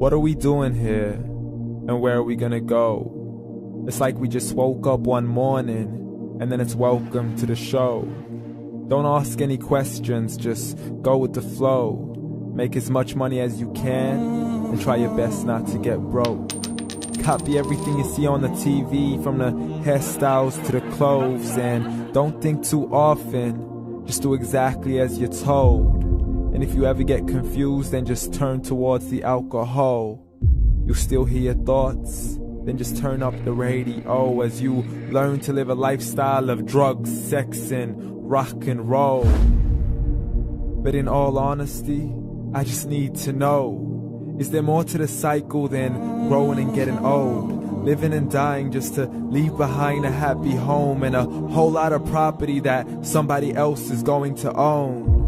What are we doing here? And where are we gonna go? It's like we just woke up one morning and then it's welcome to the show. Don't ask any questions, just go with the flow. Make as much money as you can and try your best not to get broke. Copy everything you see on the TV, from the hairstyles to the clothes, and don't think too often, just do exactly as you're told. And if you ever get confused, then just turn towards the alcohol. You still hear your thoughts? Then just turn up the radio as you learn to live a lifestyle of drugs, sex, and rock and roll. But in all honesty, I just need to know, is there more to the cycle than growing and getting old? Living and dying just to leave behind a happy home and a whole lot of property that somebody else is going to own.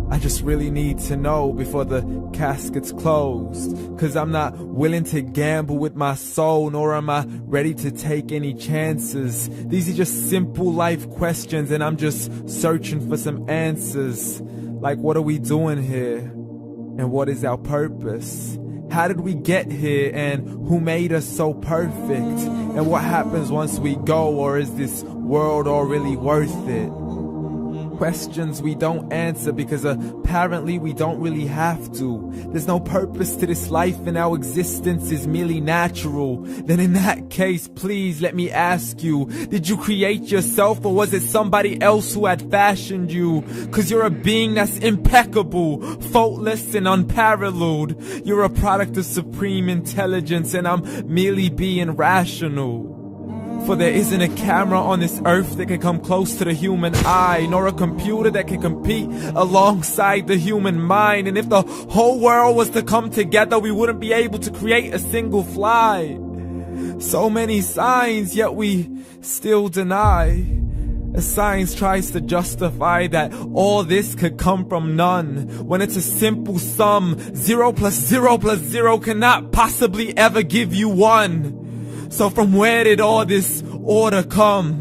I just really need to know before the casket's closed, 'cause I'm not willing to gamble with my soul, nor am I ready to take any chances. These are just simple life questions and I'm just searching for some answers. Like, what are we doing here? And what is our purpose? How did we get here, and who made us so perfect? And what happens once we go, or is this world all really worth it? Questions we don't answer because apparently we don't really have to. There's no purpose to this life and our existence is merely natural. Then in that case, please let me ask you, did you create yourself, or was it somebody else who had fashioned you? 'Cause you're a being that's impeccable, faultless and unparalleled. You're a product of supreme intelligence and I'm merely being rational. For there isn't a camera on this earth that can come close to the human eye, nor a computer that can compete alongside the human mind. And if the whole world was to come together, we wouldn't be able to create a single fly. So many signs, yet we still deny. As science tries to justify that all this could come from none, when it's a simple sum. 0 plus 0 plus 0 cannot possibly ever give you 1. So from where did all this order come?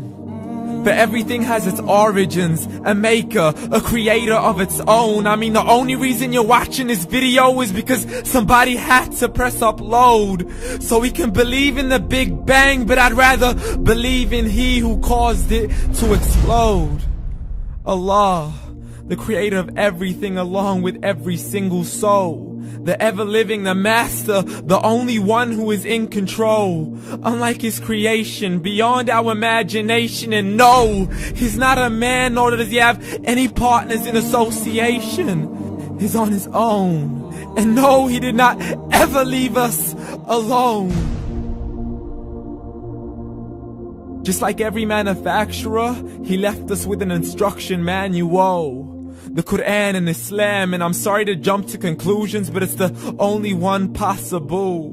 For everything has its origins, a maker, a creator of its own. I mean, the only reason you're watching this video is because somebody had to press upload. So we can believe in the Big Bang, but I'd rather believe in He who caused it to explode. Allah, the creator of everything along with every single soul. The ever-living, the master, the only one who is in control. Unlike his creation, beyond our imagination. And no, he's not a man, nor does he have any partners in association. He's on his own. And no, he did not ever leave us alone. Just like every manufacturer, he left us with an instruction manual. The Quran and Islam, and I'm sorry to jump to conclusions, but it's the only one possible.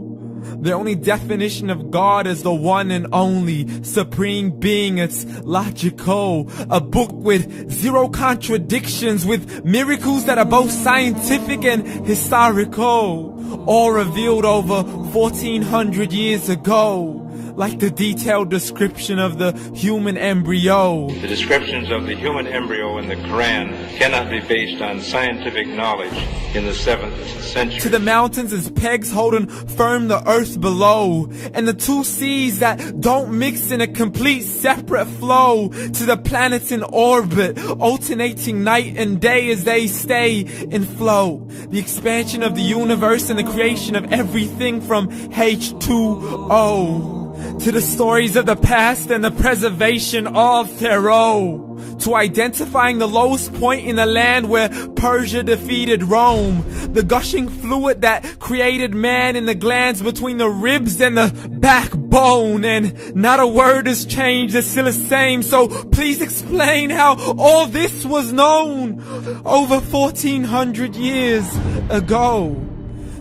The only definition of God is the one and only supreme being. It's logical, a book with 0 contradictions, with miracles that are both scientific and historical, all revealed over 1400 years ago. Like the detailed description of the human embryo. The descriptions of the human embryo in the Quran cannot be based on scientific knowledge in the 7th century. To the mountains as pegs holding firm the earth below, and the 2 seas that don't mix in a complete separate flow. To the planets in orbit, alternating night and day as they stay in flow. The expansion of the universe and the creation of everything from H2O. To the stories of the past and the preservation of Pharaoh. To identifying the lowest point in the land where Persia defeated Rome. The gushing fluid that created man in the glands between the ribs and the backbone. And not a word has changed, it's still the same. So please explain how all this was known over 1400 years ago.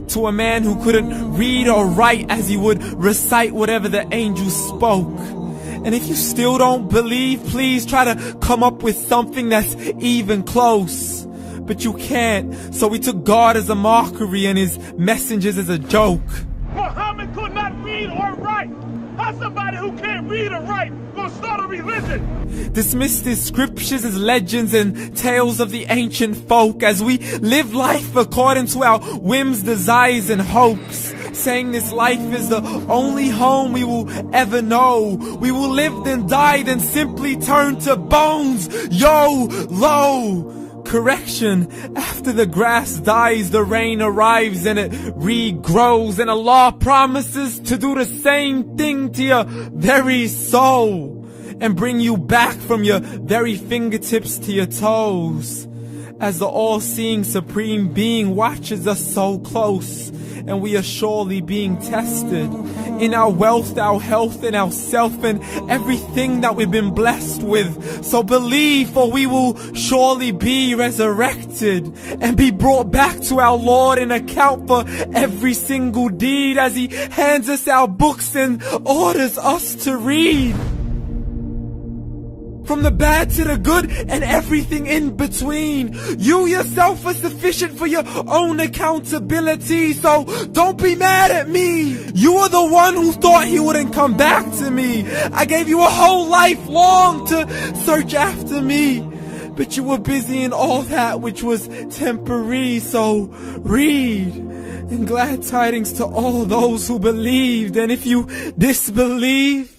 To a man who couldn't read or write as he would recite whatever the angels spoke. And if you still don't believe, please try to come up with something that's even close. But you can't, so we took God as a mockery and his messengers as a joke. Muhammad could not read or write. How's somebody who can't read or write gonna start a religion? Dismissed his scriptures as legends and tales of the ancient folk, as we live life according to our whims, desires, and hopes. saying this life is the only home we will ever know. We will live then die then simply turn to bones. YOLO! Correction, after the grass dies, the rain arrives and it regrows, and Allah promises to do the same thing to your very soul and bring you back from your very fingertips to your toes, as the all-seeing supreme being watches us so close, and we are surely being tested in our wealth, our health, and our self, and everything that we've been blessed with. So believe, for we will surely be resurrected and be brought back to our Lord and account for every single deed, as He hands us our books and orders us to read. From the bad to the good and everything in between. You yourself are sufficient for your own accountability, so don't be mad at me. You are the one who thought He wouldn't come back to me. I gave you a whole life long to search after me, but you were busy in all that which was temporary. So read, and glad tidings to all those who believed. And if you disbelieve,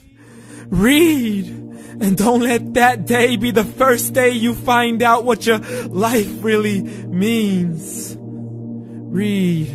read. And don't let that day be the first day you find out what your life really means. Read.